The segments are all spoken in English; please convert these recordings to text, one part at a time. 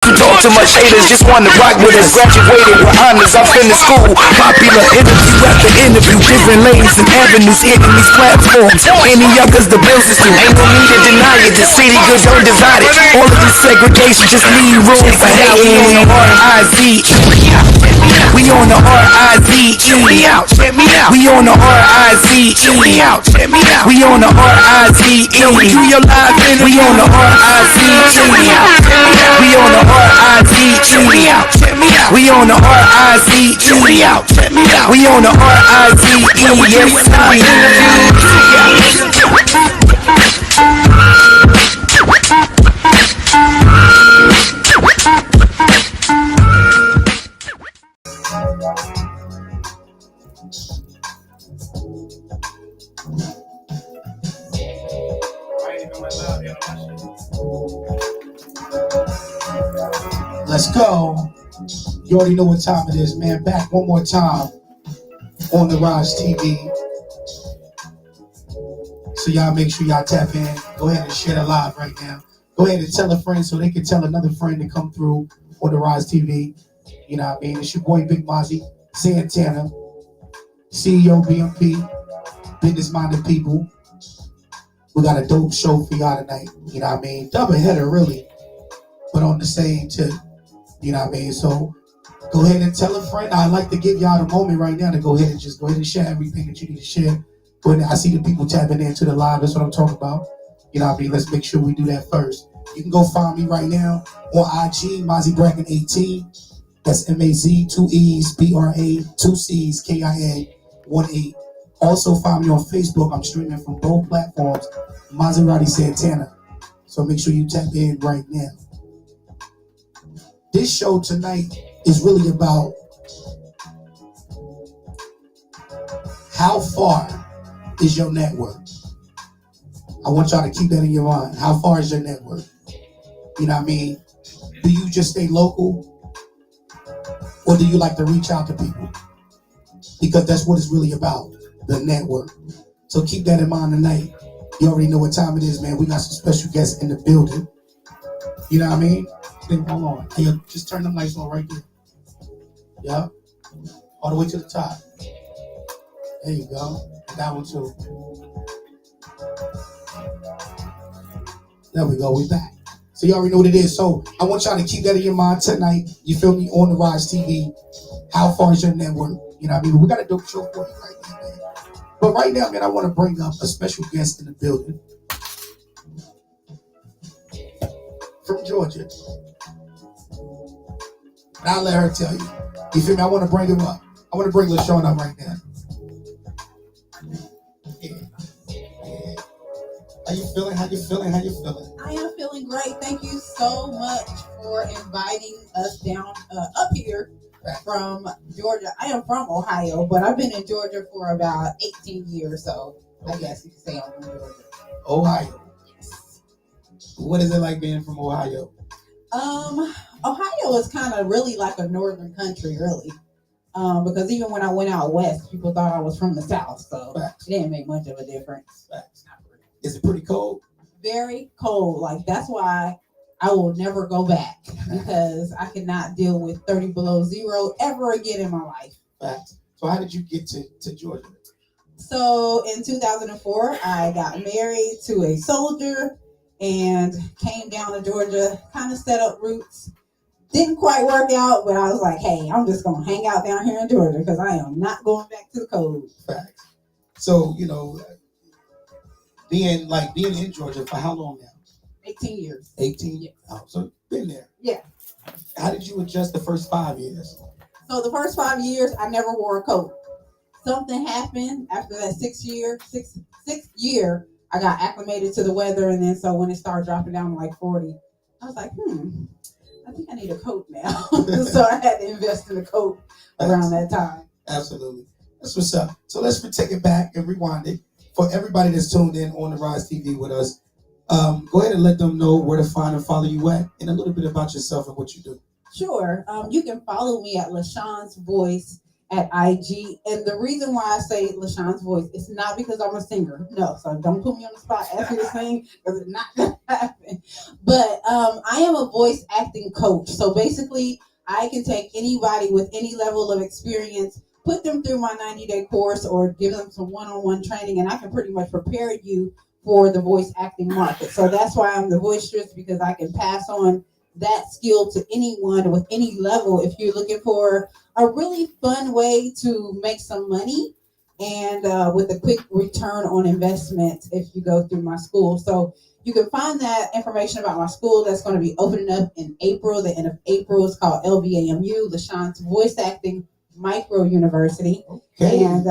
Talk too much haters, just wanna rock with us. Graduated with honors, I finished school. Popular interview after interview, different lanes and avenues hitting these platforms. Any others the bills is due. Ain't no need to deny it. The city good don't divide it. All of this segregation just leave room for hating. We on the R-I-Z-E. We on the R-I-Z-E. We on the R-I-Z-E. We on the R-I-Z-E. We on the R-I-Z-E. We on the R-I-Z-E. We on the R-I-Z-E. We on the R-I-Z-E. Let's go. You already know what time it is, man. Back one more time on the Rize TV. So y'all make sure y'all tap in. Go ahead and share the live right now. Go ahead and tell a friend so they can tell another friend to come through on the Rize TV. You know what I mean? It's your boy Big Mozzie, Santana, CEO BMP, Business Minded People. We got a dope show for y'all tonight. You know what I mean? Double header, really. But on the same tip. You know what I mean? So go ahead and tell a friend. I'd like to give y'all the moment right now to go ahead and share everything that you need to share. Go ahead. I see the people tapping into the live. That's what I'm talking about. You know what I mean? Let's make sure we do that first. You can go find me right now on IG, Mozzie Bracken 18. That's M-A-Z, 2 E's, B-R-A, 2 C's, K-I-A, 1 8. Also find me on Facebook. I'm streaming from both platforms, Mazerati Santana. So make sure you tap in right now. This show tonight is really about how far is your network. I want y'all to keep that in your mind. How far is your network? You know what I mean? Do you just stay local? Or do you like to reach out to people? Because that's what it's really about, the network. So keep that in mind tonight. You already know what time it is, man. We got some special guests in the building. You know what I mean? Hold on. Hey, just turn them lights on right there. Yeah. All the way to the top. There you go. That one too. There we go. We back. So you already know what it is. So I want y'all to keep that in your mind tonight. You feel me? On the Rize TV. How far is your network? You know what I mean? We got a dope show for you right now, man. But right now, man, I want to bring up a special guest in the building. From Georgia. And I'll let her tell you. You feel me? I want to bring him up. I want to bring LaShawn up right now. Yeah. How you feeling? How you feeling? How you feeling? I am feeling great. Thank you so much for inviting us down up here from Georgia. I am from Ohio, but I've been in Georgia for about 18 years, so I guess you could say I'm from Georgia. Ohio. Yes. What is it like being from Ohio? Ohio is kind of really like a northern country, really. Because even when I went out west, people thought I was from the south, so Facts. It didn't make much of a difference. Facts. Is it pretty cold? Very cold. Like, that's why I will never go back, because I cannot deal with 30 below zero ever again in my life. Facts. So how did you get to Georgia? So in 2004, I got married to a soldier and came down to Georgia, kind of set up roots. Didn't quite work out, but I was like, hey, I'm just going to hang out down here in Georgia because I am not going back to the cold. Facts. So, you know, being in Georgia for how long now? 18 years. 18? Yes. Oh, so been there. Yeah. How did you adjust the first 5 years? So the first 5 years, I never wore a coat. Something happened after that sixth year, I got acclimated to the weather, and then so when it started dropping down to like 40, I was like, I think I need a coat now. So I had to invest in a coat around that time. Absolutely. That's what's up. So let's take it back and rewind it. For everybody that's tuned in on the Rize TV with us, go ahead and let them know where to find and follow you at, and a little bit about yourself and what you do. Sure. You can follow me at LaShon's Voice at IG. And the reason why I say LaShon's voice, it's not because I'm a singer. No, so don't put me on the spot, ask me to sing, because it's not going to happen. But I am a voice acting coach. So basically, I can take anybody with any level of experience, put them through my 90-day course or give them some one-on-one training, and I can pretty much prepare you for the voice acting market. So that's why I'm the voicestress, because I can pass on that skill to anyone with any level if you're looking for a really fun way to make some money and with a quick return on investment if you go through my school. So you can find that information about my school that's going to be opening up in April, the end of April. It's called LVAMU, LaShon's Voice Acting Micro University. Okay. And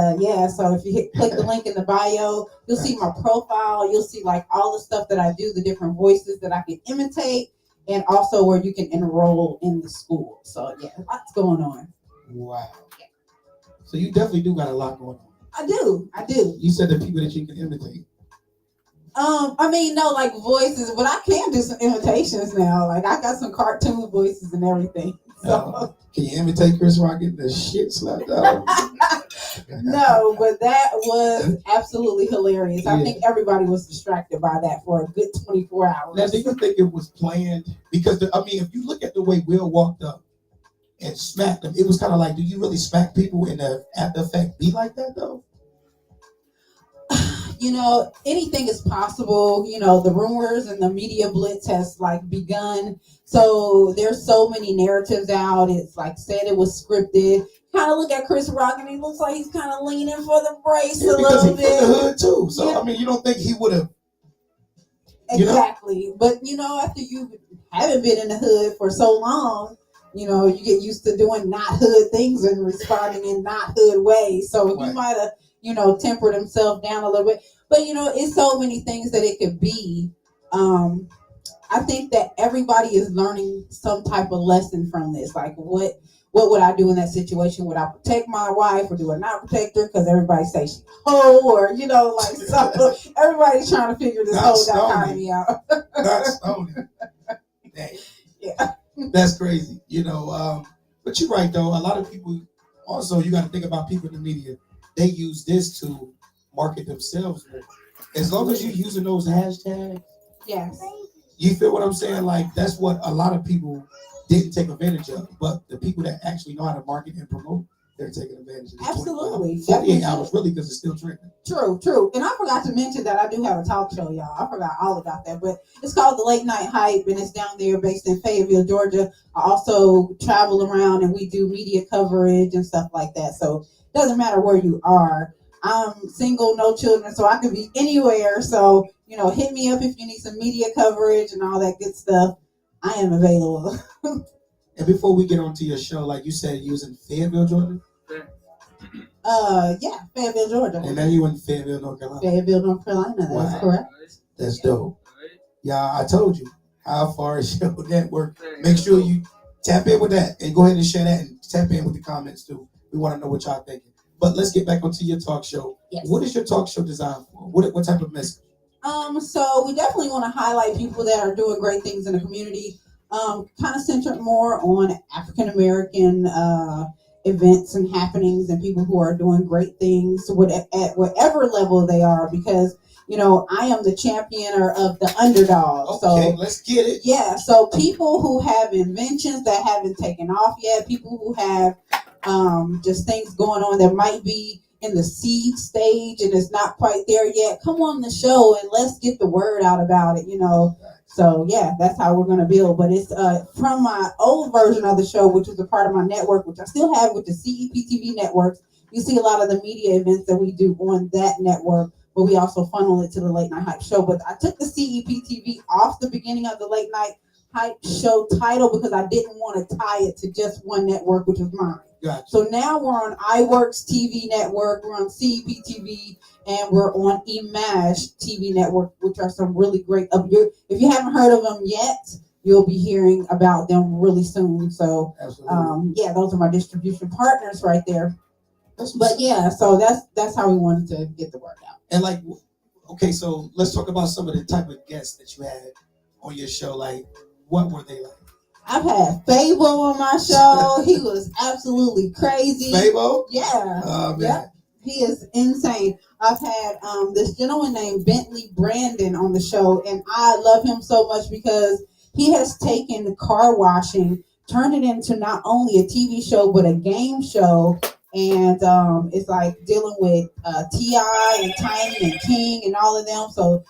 so if you click the link in the bio, you'll see my profile. You'll see like all the stuff that I do, the different voices that I can imitate, and also where you can enroll in the school. So yeah, lots going on. Wow. So you definitely do got a lot going on. I do. You said the people that you can imitate. I mean, no, like voices, but I can do some imitations now. Like I got some cartoon voices and everything. So can you imitate Chris Rock getting the shit slapped out? No, but that was absolutely hilarious. I think everybody was distracted by that for a good 24 hours. Now, do you think it was planned? Because if you look at the way Will walked up and smacked him, it was kind of like, do you really smack people in the after effect be like that though? Anything is possible. The rumors and the media blitz has like begun. So there's so many narratives out. It's like said it was scripted. Kind of look at Chris Rock and he looks like he's kind of leaning for the brace a little bit. Because he's from the hood too. So you don't think he would have? Exactly. But after you haven't been in the hood for so long, you get used to doing not hood things and responding in not hood ways. So he might have tempered himself down a little bit. But, it's so many things that it could be. I think that everybody is learning some type of lesson from this. Like, what would I do in that situation? Would I protect my wife or do I not protect her? Because everybody say she hoe or, so everybody's trying to figure this whole dichotomy out. Not Stony. Dang. Yeah. That's crazy. But you're right, though. A lot of people, also, you got to think about people in the media. They use this to market themselves more. As long as you're using those hashtags. Yes. You feel what I'm saying? Like, that's what a lot of people didn't take advantage of. But the people that actually know how to market and promote, they're taking advantage of it. Absolutely. 48 hours, really, because it's still trending. True. And I forgot to mention that I do have a talk show, y'all. I forgot all about that. But it's called The Late Night Hype, and it's down there based in Fayetteville, Georgia. I also travel around, and we do media coverage and stuff like that. So it doesn't matter where you are. I'm single, no children, so I could be anywhere. So, hit me up if you need some media coverage and all that good stuff. I am available. And before we get on to your show, like you said, you was in Fayetteville, Georgia? Yeah, Fayetteville, Georgia. And now you in Fayetteville, North Carolina? Fayetteville, North Carolina, that's correct. That's dope. Yeah, I told you. How far is your network? Make sure you tap in with that and go ahead and share that and tap in with the comments too. We want to know what y'all thinking. But let's get back onto your talk show. Yes. What is your talk show designed for? What type of message? So we definitely want to highlight people that are doing great things in the community. Kind of centered more on African American events and happenings and people who are doing great things at whatever level they are, because I am the championer of the underdog. Okay, so let's get it. Yeah, so people who have inventions that haven't taken off yet, people who have just things going on that might be in the seed stage and it's not quite there yet, come on the show and let's get the word out about it, So yeah, that's how we're going to build. But it's from my old version of the show, which was a part of my network, which I still have with the CEPTV networks. You see a lot of the media events that we do on that network, but we also funnel it to the Late Night Hype show. But I took the CEPTV off the beginning of the Late Night Hype show title because I didn't want to tie it to just one network, which was mine. Gotcha. So now we're on iWorks TV network, we're on CEPTV, and we're on Imash TV network, which are some really great. If you haven't heard of them yet, you'll be hearing about them really soon. So, yeah, those are my distribution partners right there. But yeah, so that's how we wanted to get the word out. And like, okay, so let's talk about some of the type of guests that you had on your show. Like, what were they like? I've had Fabo on my show. He was absolutely crazy. Fabo? Yeah. Oh, man. Yep. He is insane. I've had this gentleman named Bentley Brandon on the show, and I love him so much because he has taken car washing, turned it into not only a TV show but a game show. And it's like dealing with T.I. and Tiny and King and all of them. So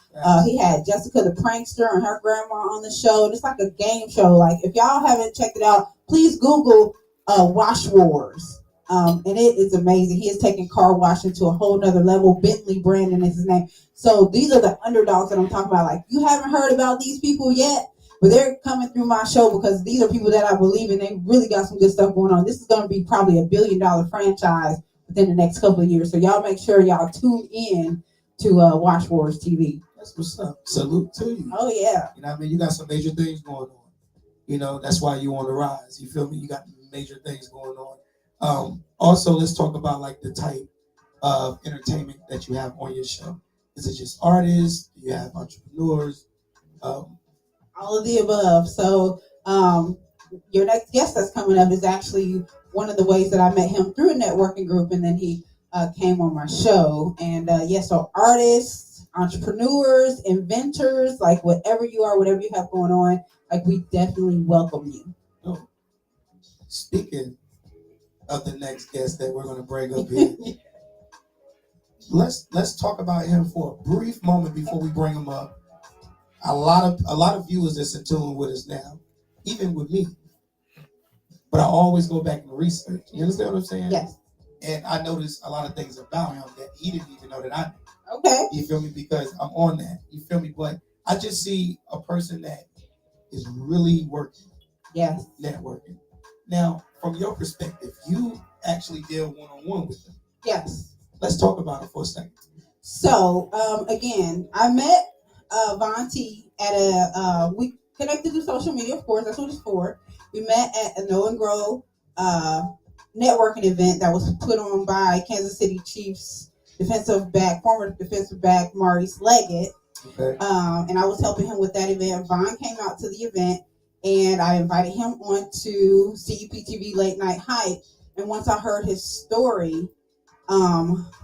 he had Jessica the Prankster and her grandma on the show. And it's like a game show. Like, if y'all haven't checked it out, please Google Wash Wars. And it is amazing. He is taking car washing to a whole nother level. Bentley Brandon is his name. So these are the underdogs that I'm talking about. Like, you haven't heard about these people yet, but they're coming through my show because these are people that I believe in. They really got some good stuff going on. This is going to be probably $1 billion franchise within the next couple of years. So y'all make sure y'all tune in to Wash Wars TV. That's what's up. Salute to you. Oh, yeah. You know what I mean? You got some major things going on. You know, that's why you on the rise. You feel me? You got major things going on. Also, let's talk about like the type of entertainment that you have on your show. Is it just artists? Do you have entrepreneurs? All of the above. So your next guest that's coming up is actually one of the ways that I met him through a networking group, and then he came on my show. And so artists, entrepreneurs, inventors, like whatever you are, whatever you have going on, like we definitely welcome you. Oh. Speaking of the next guest that we're going to bring up here, let's talk about him for a brief moment before we bring him up. A lot of viewers that's in tune with us now, even with me. But I always go back and research. You understand what I'm saying? Yes. And I noticed a lot of things about him that he didn't even know that I knew. Okay. You feel me? Because I'm on that. You feel me? But I just see a person that is really working. Yes. Networking. Now, from your perspective, you actually deal one-on-one with them. Yes. Let's talk about it for a second. So, again, I met VonT at we connected through social media, of course, that's what it's for. We met at a Know and Grow networking event that was put on by Kansas City Chiefs former defensive back, Maurice Leggett. Okay. And I was helping him with that event. Von came out to the event, and I invited him on to CUPTV Late Night Hype. And once I heard his story,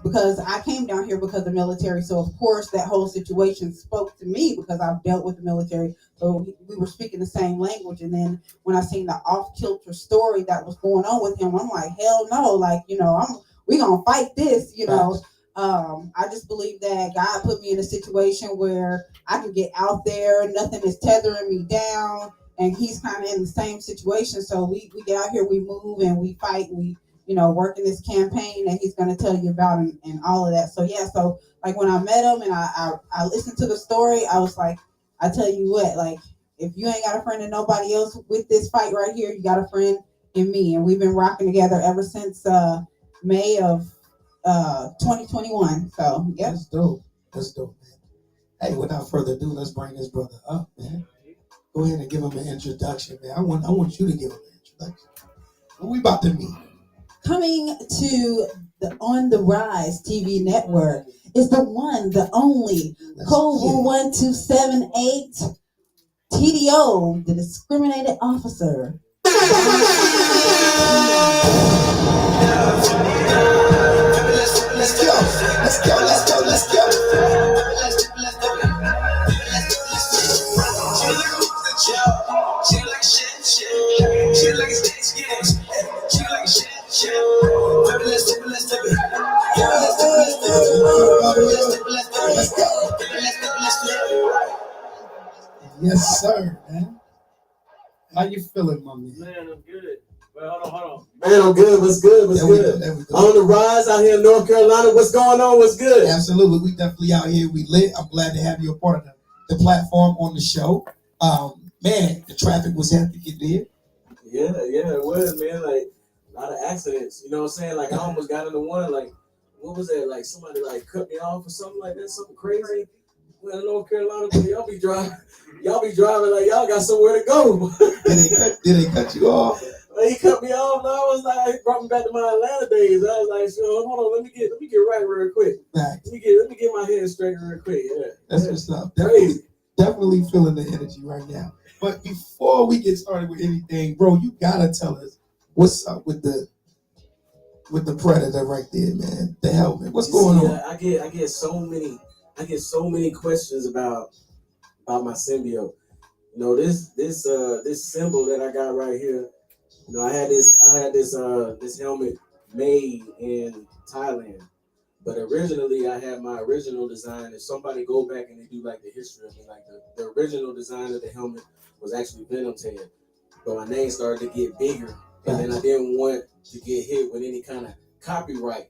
because I came down here because of the military, so of course that whole situation spoke to me because I've dealt with the military, so we were speaking the same language. And then when I seen the off-kilter story that was going on with him, I'm like, hell no, like, we gonna fight this, I just believe that God put me in a situation where I can get out there, nothing is tethering me down, and he's kind of in the same situation. So we get out here, we move, and we fight, we work in this campaign that he's going to tell you about and all of that. So yeah, so like when I met him and I listened to the story, I was like, I tell you what, like, if you ain't got a friend and nobody else with this fight right here, you got a friend in me. And we've been rocking together ever since May of 2021. So yeah. That's dope, man. Hey, without further ado, let's bring this brother up, man. Go ahead and give him an introduction, man. I want you to give him an introduction. What we about to meet? Coming to the On the Rise TV network is the one, the only, code 1278 TDO, the discriminated officer. Let's go. She like shit. She like Thanksgiving. She like shit. Let's do it. Yes, sir, man. How you feeling, my man? Man, I'm good. Well, hold on. Man, I'm good. What's good? There we go. On the rise out here in North Carolina. What's going on? What's good? Absolutely. We definitely out here. We lit. I'm glad to have you a part of the platform on the show. Man, the traffic was hectic there. Yeah, it was, man. Like, a lot of accidents. You know what I'm saying? Like, I almost got into one. Like, what was that? Like, somebody, like, cut me off or something like that. Something crazy. Well, in North Carolina, but y'all be driving like y'all got somewhere to go. Did they cut you off? Well, he cut me off, and I was like, brought me back to my Atlanta days. I was like, so hold on, let me get right real quick. Right. Let me get my head straight real quick. Yeah. That's what's up. Crazy. Definitely feeling the energy right now. But before we get started with anything, bro, you gotta tell us what's up with the Predator right there, man. The helmet. What's going on? I get so many questions about my symbiote. You know, this symbol that I got right here. You know, I had this helmet made in Thailand. But originally, I had my original design. If somebody go back and they do like the history of me, like the original design of the helmet was actually Venom's head. But my name started to get bigger, and then I didn't want to get hit with any kind of copyright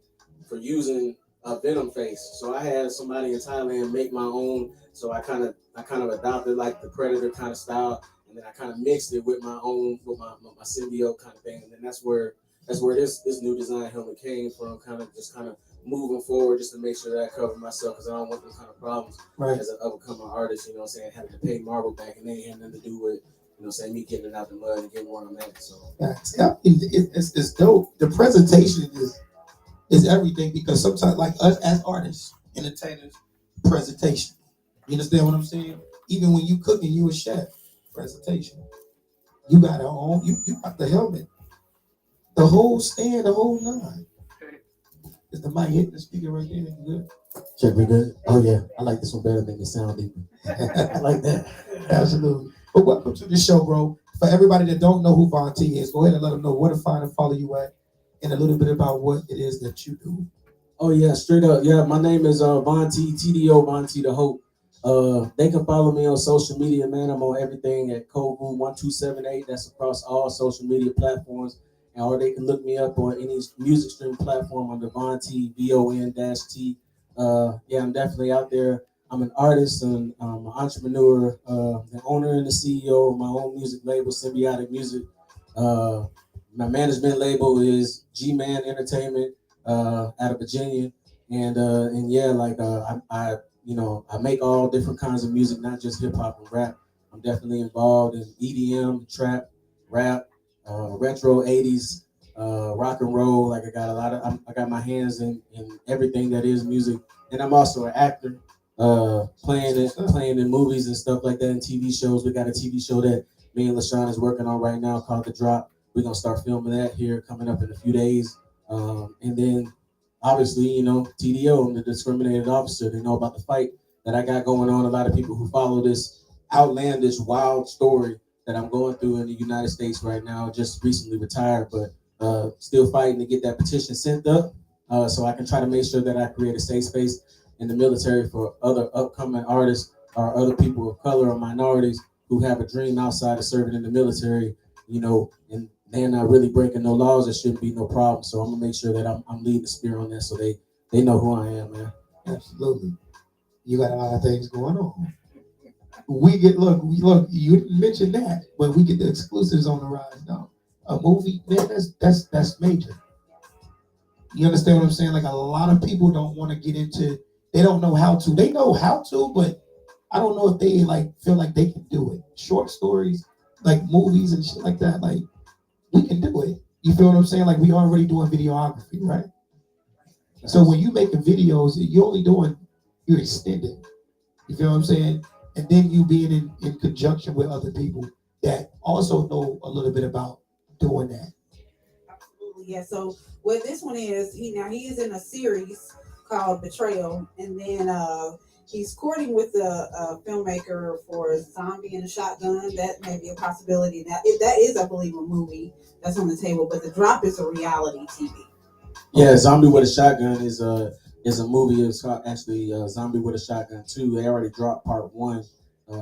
for using a Venom face. So I had somebody in Thailand make my own. So I kind of adopted like the Predator kind of style, and then I kind of mixed it with my own with my symbiote kind of thing. And then that's where this new design helmet came from. Kind of moving forward just to make sure that I cover myself because I don't want those kind of problems as an upcoming artist, you know what I'm saying, having to pay Marvel back and they ain't had nothing to do with, you know what I'm saying, me getting it out the mud and getting where I'm at. So it's dope. The presentation is everything because sometimes like us as artists, entertainers, presentation. You understand what I'm saying? Even when you cooking, you a chef, presentation. You got it on, you got the helmet, the whole stand, the whole nine. Is the mic hitting the speaker right there? You good? Check me good. Oh yeah, I like this one better. Make it sound deeper. I like that. Absolutely. But welcome to the show, bro. For everybody that don't know who VonT is, go ahead and let them know where to find and follow you at, and a little bit about what it is that you do. Oh yeah, straight up. Yeah, my name is VonT, TDO VonT the Hope. They can follow me on social media, man. I'm on everything at CodeWoo1278. That's across all social media platforms. Or they can look me up on any music stream platform under VonT, VON-T. Yeah, I'm definitely out there. I'm an artist and an entrepreneur, the owner and the CEO of my own music label, Symbiotic Music. My management label is G-Man Entertainment out of Virginia. And yeah, like I make all different kinds of music, not just hip hop and rap. I'm definitely involved in EDM, trap, rap, retro 80s, rock and roll. Like I got my hands in everything that is music, and I'm also an actor, playing in movies and stuff like that, and TV shows. We got a TV show that me and LaShawn is working on right now called The Drop. We're gonna start filming that here coming up in a few days, and then obviously, you know, TDO, I'm the discriminated officer. They know about the fight that I got going on. A lot of people who follow this outlandish, wild story that I'm going through in the United States right now. Just recently retired, but still fighting to get that petition sent up so I can try to make sure that I create a safe space in the military for other upcoming artists or other people of color or minorities who have a dream outside of serving in the military, you know, and they're not really breaking no laws. There shouldn't be no problem. So I'm gonna make sure that I'm leading the spear on that so they know who I am, man. Absolutely. You got a lot of things going on. We get look, you didn't mention that, but we get the exclusives on the rise now. A movie, man, that's major. You understand what I'm saying? Like a lot of people don't want to get into, they don't know how to. They know how to, but I don't know if they like feel like they can do it. Short stories, like movies and shit like that, like we can do it. You feel what I'm saying? Like we already doing videography, right? So when you making videos, you're extending. You feel what I'm saying? And then you being in conjunction with other people that also know a little bit about doing that. Absolutely, yeah. So what this one is, he is in a series called Betrayal, and then he's courting with a filmmaker for Zombie and a Shotgun. That may be a possibility. That is, I believe, a movie that's on the table, but The Drop is a reality TV. Yeah, Zombie with a Shotgun is a movie. It's called actually Zombie with a Shotgun 2. They already dropped part 1,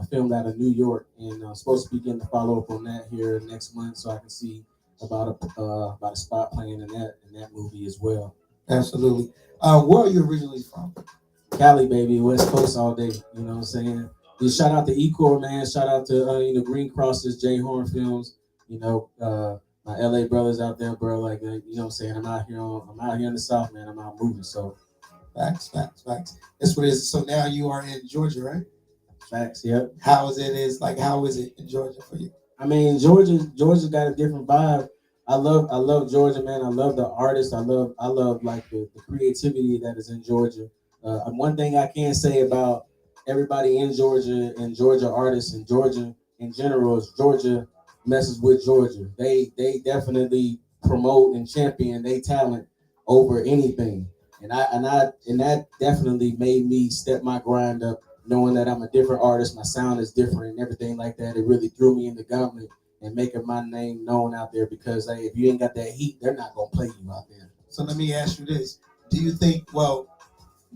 filmed out of New York, and supposed to be getting the follow up on that here next month, so I can see about a spot playing in that movie as well. Absolutely. Where are you originally from? Cali, baby, West Coast all day. You know what I'm saying? Just shout out to Ecor, man. Shout out to Green Crosses, J Horn Films. You know, my LA brothers out there, bro. Like, you know what I'm saying? I'm out here in the South, man. I'm out moving. So, Facts. That's what it is. So now you are in Georgia, right? facts. Yep. How is it in Georgia for you? I mean, Georgia's got a different vibe. I love Georgia, man. I love the artists. I love like the creativity that is in Georgia. One thing I can say about everybody in Georgia and Georgia artists in Georgia in general is Georgia messes with Georgia. They definitely promote and champion their talent over anything. And that definitely made me step my grind up, knowing that I'm a different artist, my sound is different and everything like that. It really threw me in the gauntlet and making my name known out there because hey, if you ain't got that heat, they're not gonna play you out there. So let me ask you this: do you think? Well,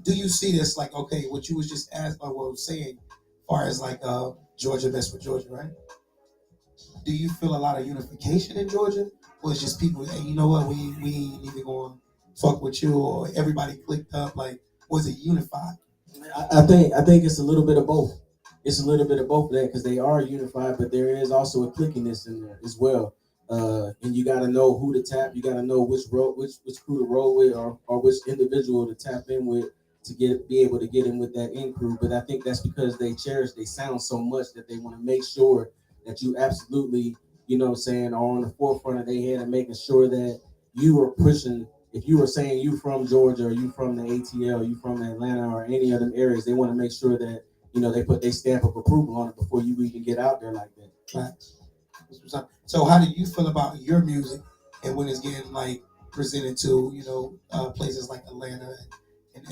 do you see this like okay? What you was just asked or what was saying, as far as like Georgia mess with Georgia, right? Do you feel a lot of unification in Georgia, or it's just people? Hey, you know what? We ain't even going to fuck with you, or everybody clicked up. Like, was it unified? I think it's a little bit of both. It's a little bit of both of that because they are unified, but there is also a clickiness in there as well. And you got to know who to tap. You got to know which crew to roll with, or which individual to tap in with to be able to get in with that in crew. But I think that's because they cherish they sound so much that they want to make sure that you absolutely, you know what I'm saying, are on the forefront of their head and making sure that you are pushing. If you were saying you from Georgia or you from the ATL, you from Atlanta or any of them areas, they want to make sure that, you know, they put their stamp of approval on it before you even get out there like that. Right. So how do you feel about your music and when it's getting like presented to, you know, places like Atlanta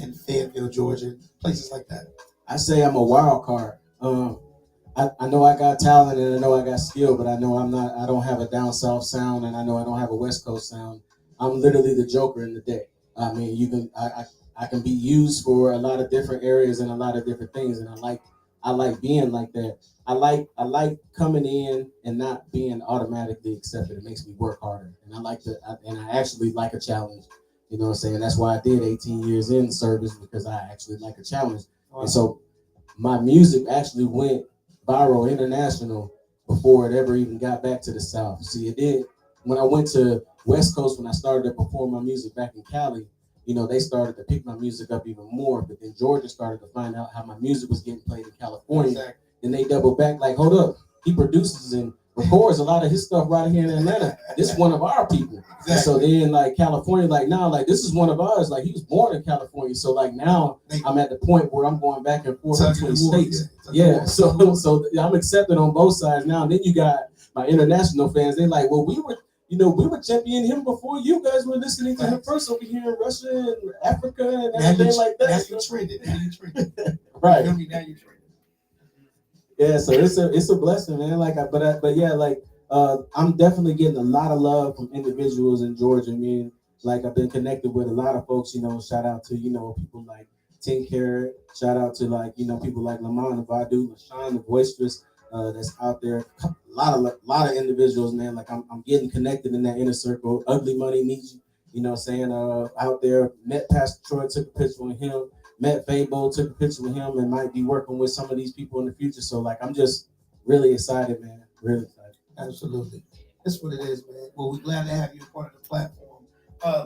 and Fayetteville, Georgia, places like that? I say I'm a wild card. I know I got talent and I know I got skill, but I know I don't have a down south sound and I know I don't have a West Coast sound. I'm literally the joker in the deck. I mean, I can be used for a lot of different areas and a lot of different things, and I like being like that. I like coming in and not being automatically accepted. It makes me work harder, and I actually like a challenge. You know what I'm saying? That's why I did 18 years in service, because I actually like a challenge. Wow. And so my music actually went viral international before it ever even got back to the South. See, it did. When I went to West Coast, when I started to perform my music back in Cali, you know, they started to pick my music up even more. But then Georgia started to find out how my music was getting played in California. Exactly. And they doubled back like, hold up, he produces and records a lot of his stuff right here in Atlanta. This is one of our people. Exactly. So then like California, like now, like this is one of ours. Like he was born in California. So like now I'm at the point where I'm going back and forth between states. Yeah. So I'm accepted on both sides now. And then you got my international fans. They like, well, we were championing him before you guys were listening to him first over here in Russia and Africa and everything like that. Now you trended. Right. Now you trended. Yeah, so it's a blessing, man. But yeah, I'm definitely getting a lot of love from individuals in Georgia. I mean, like I've been connected with a lot of folks. You know, shout out to people like Tin Carrot. Shout out to people like LaShonTheVoicestress. That's out there. A lot of individuals, man. Like I'm getting connected in that inner circle. Ugly Money needs you. You know what I'm saying? Out there, met Pastor Troy, took a picture with him. Met Fabo, took a picture with him, and might be working with some of these people in the future. So like, I'm just really excited, man. Really excited. Absolutely. That's what it is, man. Well, we're glad to have you a part of the platform.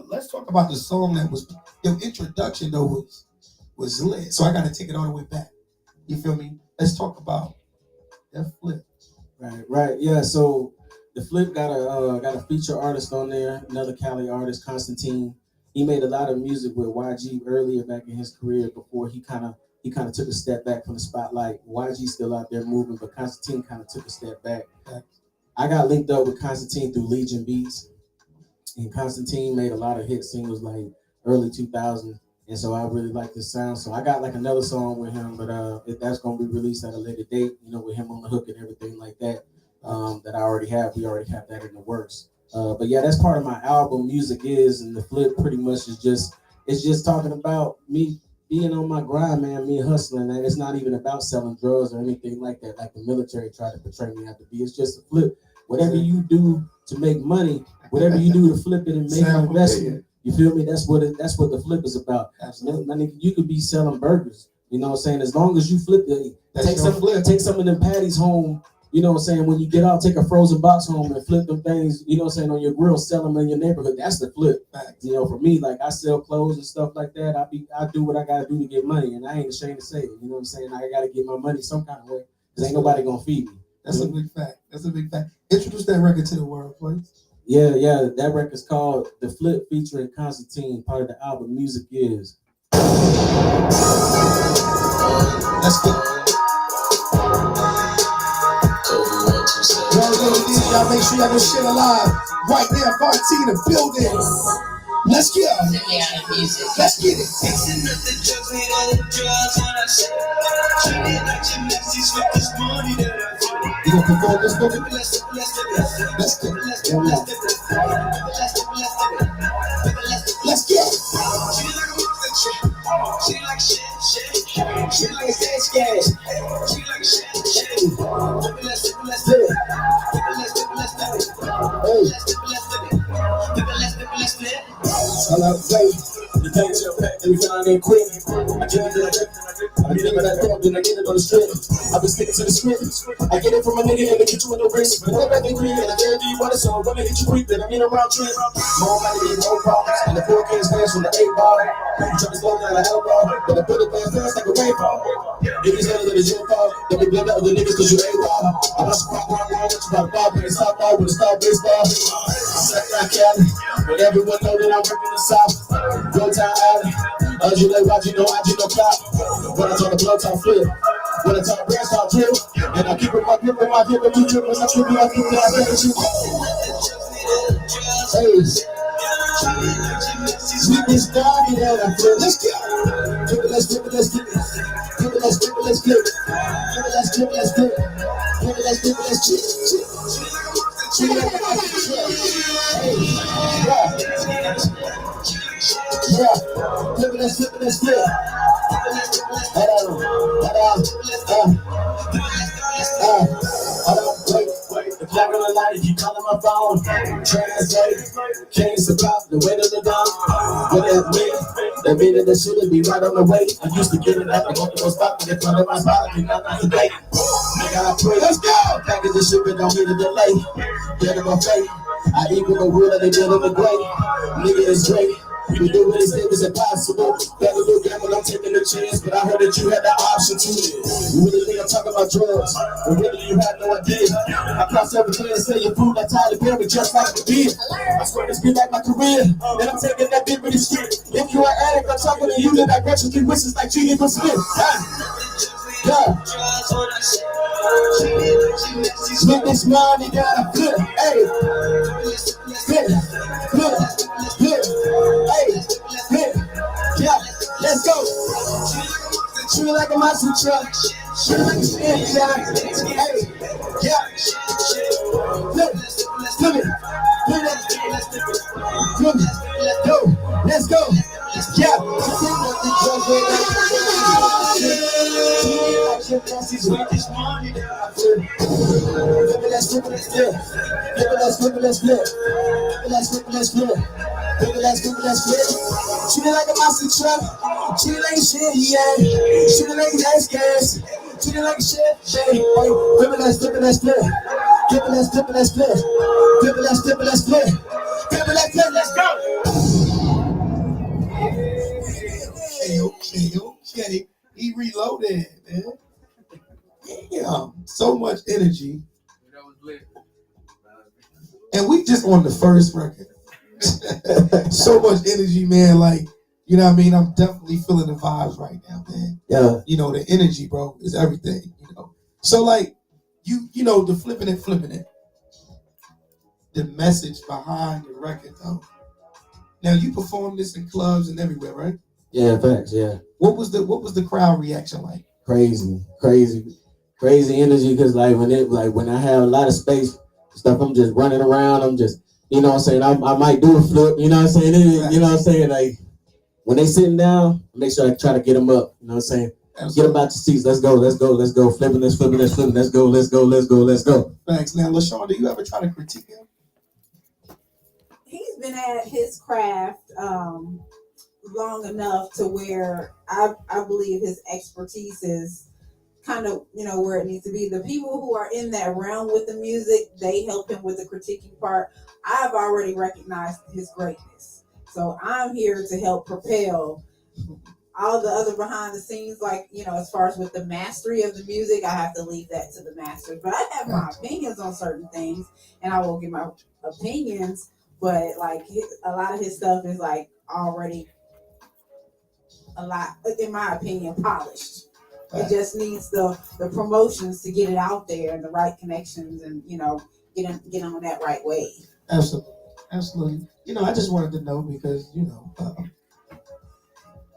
Let's talk about the song that was your introduction though was lit. So I got to take it all the way back. You feel me? Let's talk about that flip. Right. Yeah. So the flip got a feature artist on there, another Cali artist, Constantine. He made a lot of music with YG earlier back in his career before he kind of took a step back from the spotlight. YG's still out there moving, but Constantine kind of took a step back. I got linked up with Constantine through Legion Beats, and Constantine made a lot of hit singles like early 2000s, and so I really like this sound. So I got like another song with him, but that's gonna be released at a later date, with him on the hook and everything like that. That I already have. We already have that in the works. But yeah, that's part of my album. Music is, and the flip pretty much is just talking about me being on my grind, man, me hustling. And it's not even about selling drugs or anything like that, like the military tried to portray me out to be. It's just a flip. Whatever you do to make money, whatever you do to flip it and make an investment, you feel me? That's what the flip is about. Absolutely. You could be selling burgers, you know what I'm saying? As long as you flip it, take some of them patties home. You know what I'm saying? When you get out, take a frozen box home and flip them things, you know what I'm saying, on your grill, sell them in your neighborhood. That's the flip. For me, like I sell clothes and stuff like that. I do what I gotta do to get money, and I ain't ashamed to say it. You know what I'm saying? I gotta get my money some kind of way, because ain't nobody gonna feed me. That's a big fact. Introduce that record to the world, please. Yeah. That record's called The Flip featuring Constantine, part of the album Music Is. Let's go. Y'all make sure y'all go shit alive. Right there, VonT in the building. Let's go. Let's get it. You gonna perform this movie? Let's go. Let's go. She like shit. She like gas. She like shit. Let's do it. I love play. The things you're packed and we find ain't quick. I give it to the I get it when I come, then I get it on the strip. I've been sticking to the script. I get it from a nigga and they get you in the wrist. But I'm back in green and I guarantee you want it, so I'm gonna hit you quick. Then I'm in a round trip. More money than no problems. And the 4K fast from the 8 ball. You try to slow down the elbow, but I put it back fast like a rainbow. If he's better than a your fault, then we blend up with the niggas cause you ain't wrong. I want you pop one wrong, what you about to ball, playing softball with a star baseball. Southside Cali, but everyone know that I'm working the South. Go Town Alley, Undulate, watch you know, I do no clout. When I talk the blow top flip, when I talk brass talk drill, and I keep it my grip, and you trip, and I keep it, I bet you. Hey, sweet this doggy that I feel. Let's go. Flip it, let's flip it, let's flip it. Flip it, let's flip it, let's flip it. Flip it, let's flip it, let's flip it. Flip it, let's flip it, let's flip it. Treat it like a hey, yeah. Flip it, let's flip it, let's flip it. Wait. The black on the light, if you calling my phone, translate. Can't survive the weight of the dawn. What that mean that shouldn't be right on the way. I used to get it up, I go to no spot, get front of my spot, I not today. Nigga, I pray, let's go. Package the ship, don't need a delay. Get in my face. I eat with the wood that they did in the grave. Nigga is great. We do what it said was impossible. Better look gamble, I'm taking a chance, but I heard that you had the option to. You really think I'm talking about drugs, but really you had no idea. I cross everything and say your food, I tired of Perry just like the beer. I swear this be like my career, and I'm taking that bit really strict. If you're an addict, I'm talking to you, then I grant you three wishes like Genie for Smith. Yeah. Spend this money that I flip, hey. Flip. Hey, yeah, let's go. Treat it like a monster truck. Treat it like a spin down. Hey, yeah. Flip it. Yo, let's go. Yeah. Let's flip. Treat it like a monster truck. Treat it like a shit, yeah. Treat it like a nice gas. Treat it like a shit, yeah. Flip it, let's flip. Flip it, let's flip. Flip it, let's flip. Let's go. Okay. He reloaded, man. Yeah, so much energy. That was lit. And we just on the first record. So much energy, man. Like, you know what I mean? I'm definitely feeling the vibes right now, man. Yeah. You know, the energy, bro, is everything, you know. So, like, you know, the flipping it. The message behind the record, though. Now, you perform this in clubs and everywhere, right? Yeah, facts, yeah. What was the crowd reaction like? Crazy energy, because when I have a lot of space, stuff, I'm just running around, I'm just, you know what I'm saying, I might do a flip, you know what I'm saying, you know what I'm saying, like, when they sitting down, make sure I try to get them up, you know what I'm saying, Get them out the seats, let's go, flipping, let's go. Thanks. Now, LaShawn, do you ever try to critique him? He's been at his craft long enough to where I believe his expertise is kind of, you know, where it needs to be. The people who are in that realm with the music, they help him with the critiquing part. I've already recognized his greatness. So I'm here to help propel all the other behind the scenes, like, you know, as far as with the mastery of the music, I have to leave that to the masters. But I have my opinions on certain things, and I will give my opinions, but like a lot of his stuff is like already a lot, in my opinion, polished. It just needs the promotions to get it out there and the right connections and, you know, get on that right wave. Absolutely, absolutely. You know, I just wanted to know because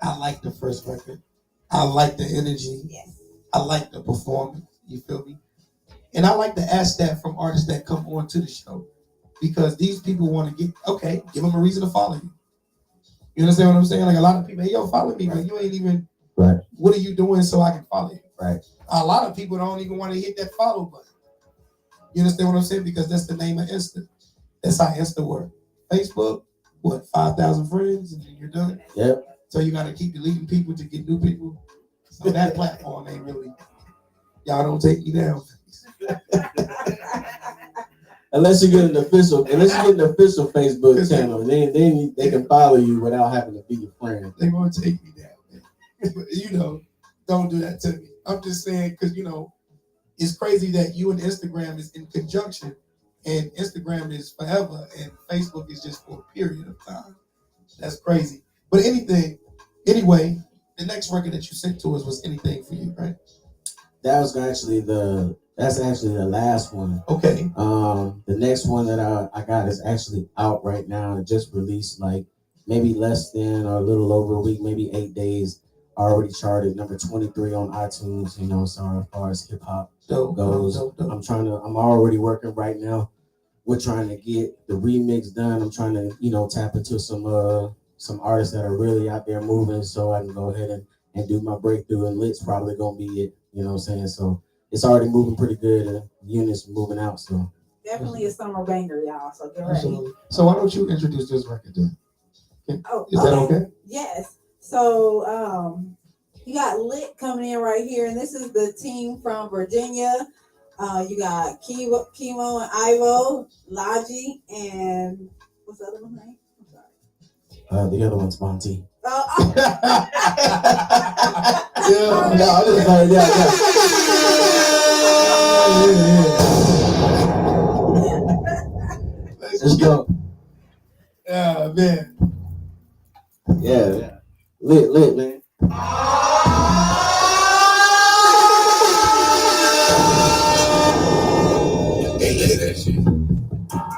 I like the first record. I like the energy. Yes. I like the performance. You feel me? And I like to ask that from artists that come on to the show because these people want to give them a reason to follow you. You understand what I'm saying? Like a lot of people, hey, yo, follow me, but you ain't even. Right. What are you doing so I can follow you? Right. A lot of people don't even want to hit that follow button. You understand what I'm saying? Because that's the name of Insta. That's how Insta works. Facebook, 5,000 friends, and then you're done. Yep. So you got to keep deleting people to get new people. So that platform ain't really. Y'all don't take me down. Unless you get an official Facebook channel, then they can follow you without having to be your friend. They won't take me down, man. Don't do that to me. I'm just saying because it's crazy that you and Instagram is in conjunction, and Instagram is forever, and Facebook is just for a period of time. That's crazy. But anyway, the next record that you sent to us was Anything for You, right? That's actually the last one. Okay. The next one that I got is actually out right now. It just released like maybe less than or a little over a week, maybe 8 days. Already charted number 23 on iTunes. So as far as hip hop goes, Dope. I'm already working right now. We're trying to get the remix done. I'm trying to tap into some artists that are really out there moving, so I can go ahead and do my breakthrough. And Lit's probably gonna be it. You know what I'm saying? So it's already moving pretty good. And units moving out. So Definitely a summer banger, y'all. So get ready. Absolutely. So why don't you introduce this record then? Is that okay? Yes. So you got Lit coming in right here, and this is the team from Virginia. You got Chemo and Ivo, Logi, and what's the other one's name? I'm sorry. The other one's VonT. Let's go. Yeah, man. Yeah. Lit, man.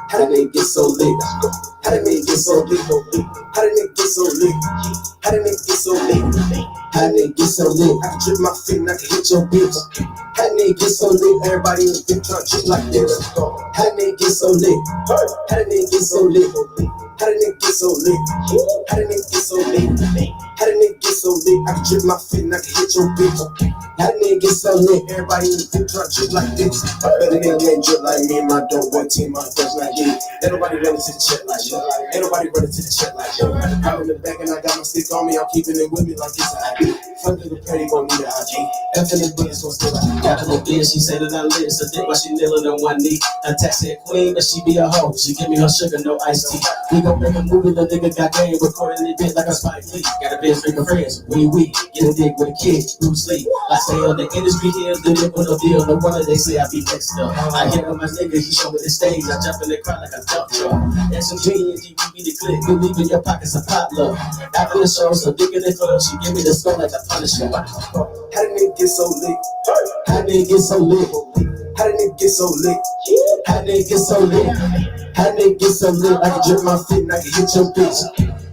How did they get so lit? How did they get so lit? How did they get so lit? How did they get so lit? How did they get so lit? I can drip my feet and I can hit your bitch. How did they get so lit? Everybody in the bitch trying to drip like this. How did they get so lit? How did they get so lit? How did they get so lit? How did they get so lit? How did they get so lit? I can drip my feet and I can hit your bitch. How did they get so lit? Everybody in the bitch trying to drip like this. Better than they drip like me and my dope boy team, my friends like me. Ain't nobody running to the check like you. Ain't nobody running to the check like you. I'm in the back and I got my stick on me. I'm keeping it with me like it's an ID. Fuck the petty, gon' need an IG. F in the business, gon' still like Got in the bed, she said that I lit. So dick while she kneeling on one knee. I texted queen, but she be a hoe. She give me her sugar, no iced tea. We gon' make a movie, the nigga got game. Recording it bit like a Spike Lee. Got a bitch making friends. We get a dick with a kid. Bruce Lee. I say on the industry here, did it with a deal. No wonder they say I be next up. I hit on my nigga, he show me the stage. I jump in the crowd like a dump truck. SMG and GBB the clip. You leave in your pockets a pop love. After the show, so dick in the club. She give me the skull like a Punisher. how did they get so lit? How did they get so lit? How did they get so lit? How did they get so lit? How did they get so lit? I can drip my feet and I can hit your bitch.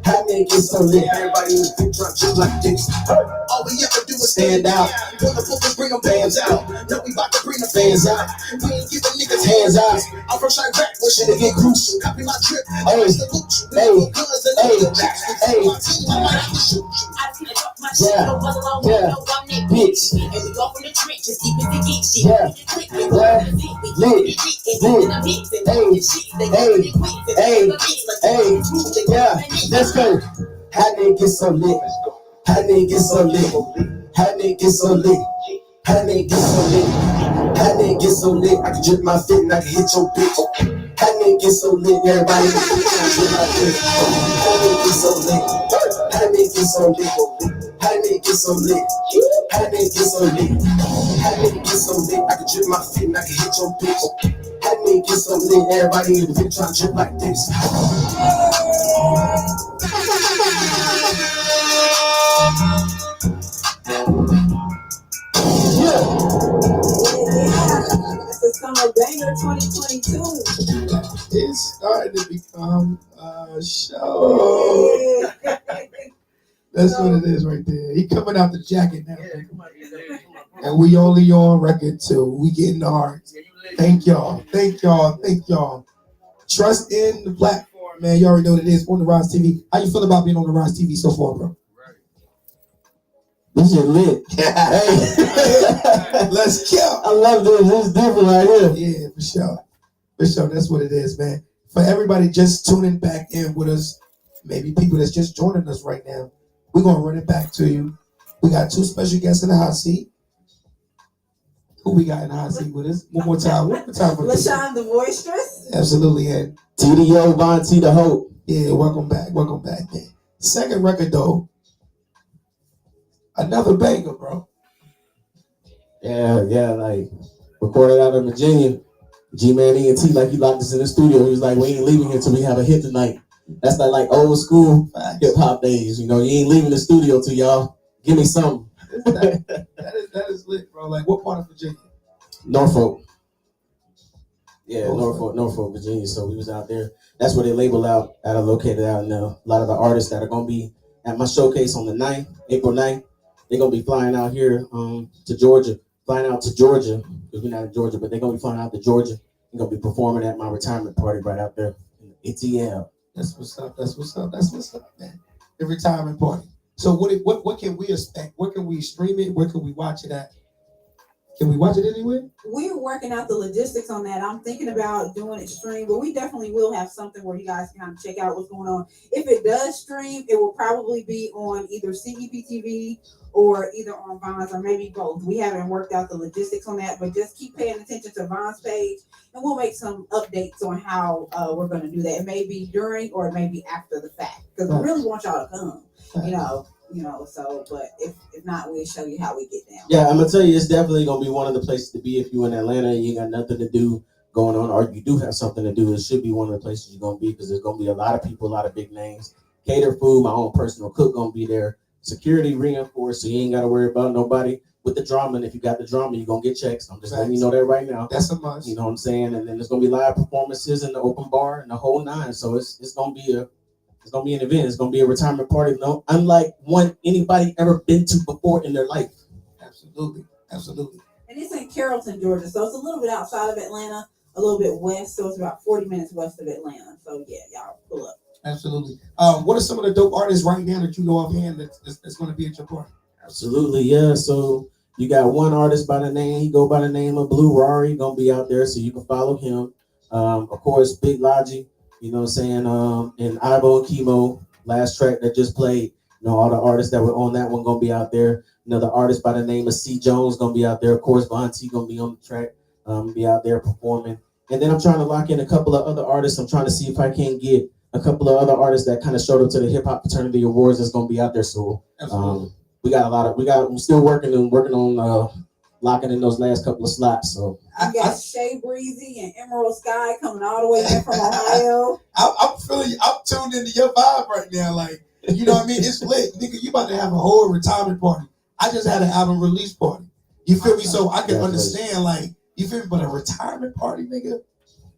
How did they get so lit? Everybody in the bitch trying to drip like this. All we ever do is Stand out. Pull the book and bring them bands out. No, we about to bring the Fans out. We ain't giving niggas Hands out. I'm from Shy Rap, where shit get crucial. Copy my trip. Hey. Hey, Yeah. Bitch. And we go from the trenches, keep it the geek shit. Yeah. Yeah. Let's go. How they get so lit? How they get so lit? How they get so lit? How they get so lit? How they get so lit? I can drip my feet and I can hit your bitch. How they get so lit? Everybody in the bitch trying to drip my feet. How they get so lit? How they get so lit? How they get so lit? How they get so lit? How they get so lit? I can drip my feet and I can hit your bitch. How they get so lit? Everybody in the bitch trying to drip like this. It's a summer banger 2022. let it become a show. That's what it is right there. He coming out the jacket now. And we only on record too. We getting the hearts. Thank y'all. Thank y'all. Thank y'all. Trust in the platform, man. You already know what it is on the Rize TV. How you feel about being on the Rize TV so far, bro? This shit lit. Hey. Let's go. I love this. This is different right here. Yeah, for sure. For sure. That's what it is, man. For everybody just tuning back in with us, maybe people that's just joining us right now, we're going to run it back to you. We got two special guests in the hot seat. Who we got in the hot seat with us? One more time. One more time for LaShonTheVoicestress. Absolutely, and TDO, VonT, the Hope. yeah, welcome back. Welcome back, man. Second record, though. Another banger, bro. Yeah, like recorded out of Virginia. G-Man ENT, like he locked us in the studio. He was like, we ain't leaving here till we have a hit tonight. That's like old school hip hop days. You know, you ain't leaving the studio till y'all give me something. that is lit, bro. Like, what part of Virginia? Norfolk. Yeah, Norfolk, Virginia. So we was out there. That's where they label out, located out now. A lot of the artists that are going to be at my showcase on the 9th, April 9th, they're going to be flying out here to Georgia. Flying out to Georgia, because we're not in Georgia, but they're going to be flying out to Georgia. They're going to be performing at my retirement party right out there in ATL. That's what's up. That's what's up. That's what's up, man. The retirement party. So what can we expect? Where can we stream it? Where can we watch it at? Can we watch it anywhere? We're working out the logistics on that. I'm thinking about doing it stream, but we definitely will have something where you guys can kind of check out what's going on. If it does stream, it will probably be on either CEP or either on VonT or maybe both. We haven't worked out the logistics on that, but just keep paying attention to VonT's page, and we'll make some updates on how we're going to do that. It may be during or it may be after the fact, because we really want y'all to come. So, but if not, we'll show you how we get down. Yeah, I'm gonna tell you, it's definitely gonna be one of the places to be if you're in Atlanta and you got nothing to do going on, or you do have something to do. It should be one of the places you're gonna be, because there's gonna be a lot of people, a lot of big names. Cater food, my own personal cook gonna be there. Security reinforced, so you ain't gotta worry about nobody with the drama. And if you got the drama, you're gonna get checks. I'm just letting you know that right now. That's a must. You know what I'm saying? And then there's gonna be live performances in the open bar and the whole nine. So it's gonna be an event. It's gonna be a retirement party, unlike one anybody ever been to before in their life. Absolutely. And it's in Carrollton, Georgia, so it's a little bit outside of Atlanta, a little bit west, so it's about 40 minutes west of Atlanta. So yeah, y'all pull up. Absolutely. What are some of the dope artists right now that you know offhand that's going to be at your party? Absolutely, yeah. So you got one artist by the name of Blue Rari, gonna be out there, so you can follow him. Of course, Big Logic. You know what I'm saying? And Ivo and Chemo, last track that just played. All the artists that were on that one gonna be out there. Another artist by the name of C. Jones gonna be out there. Of course, VonT gonna be on the track, be out there performing. And then I'm trying to lock in a couple of other artists. I'm trying to see if I can get a couple of other artists that kind of showed up to the Hip Hop Fraternity Awards that's gonna be out there. So we're still working on locking in those last couple of slots. So I got Shay Breezy and Emerald Sky coming all the way in from Ohio. I'm feeling you. I'm tuned into your vibe right now. Like, you know what I mean? It's lit. Nigga, you about to have a whole retirement party. I just had an album release party. You feel me? So I can understand, like, you feel me? But a retirement party, nigga?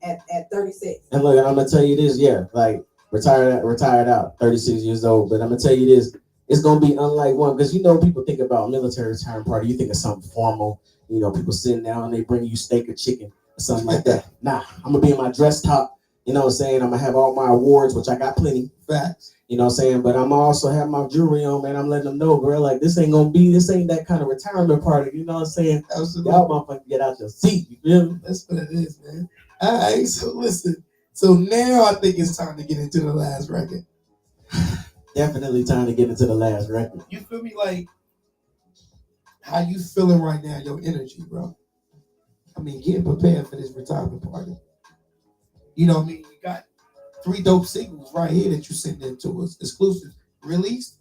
At 36. And look, I'm gonna tell you this, like retired out, 36 years old. But I'm gonna tell you this, it's gonna be unlike one, because people think about military retirement party, you think of something formal, people sitting down and they bring you steak or chicken or something like that. Nah, I'm gonna be in my dress top, you know what I'm saying? I'm gonna have all my awards, which I got plenty. Facts. You know what I'm saying? But I'm also have my jewelry on, man. I'm letting them know, girl, like this ain't that kind of retirement party, you know what I'm saying? Absolutely. Y'all motherfuckers get out your seat, you feel me? That's what it is, man. All right, so listen. So now I think it's time to get into the last record. Definitely time to get into the last record. You feel me? Like, how you feeling right now? Your energy, bro. I mean, getting prepared for this retirement party. You know what I mean? You got 3 dope singles right here that you sent into us. Exclusive. Released?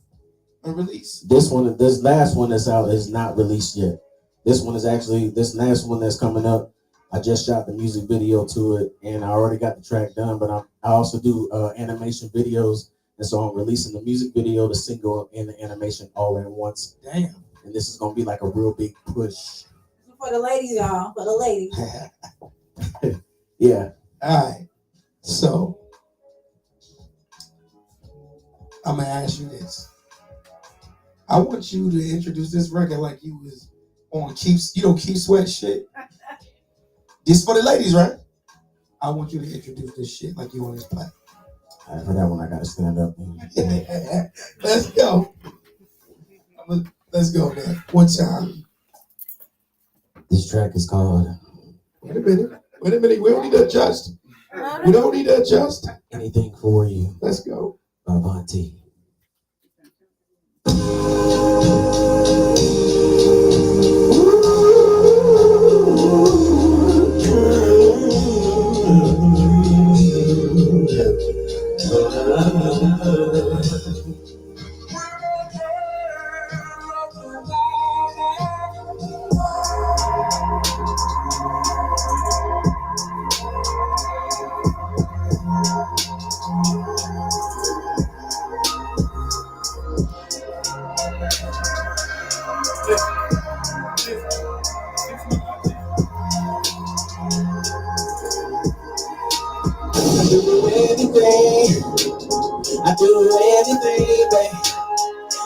Unreleased? This last one that's out is not released yet. This last one that's coming up, I just shot the music video to it, and I already got the track done, but I also do animation videos. And so I'm releasing the music video, the single, and the animation all at once. Damn. And this is going to be like a real big push. For the ladies, y'all. For the ladies. Yeah. All right. So I'm gonna ask you this. I want you to introduce this record like you was on Keep Sweat shit. This for the ladies, right? I want you to introduce this shit like you on this platform. All right, for that one, I gotta stand up. Let's go. Let's go, man. One time. This track is called Wait a minute. We don't need to adjust. We don't need to adjust. Anything For You Let's go. by VonT.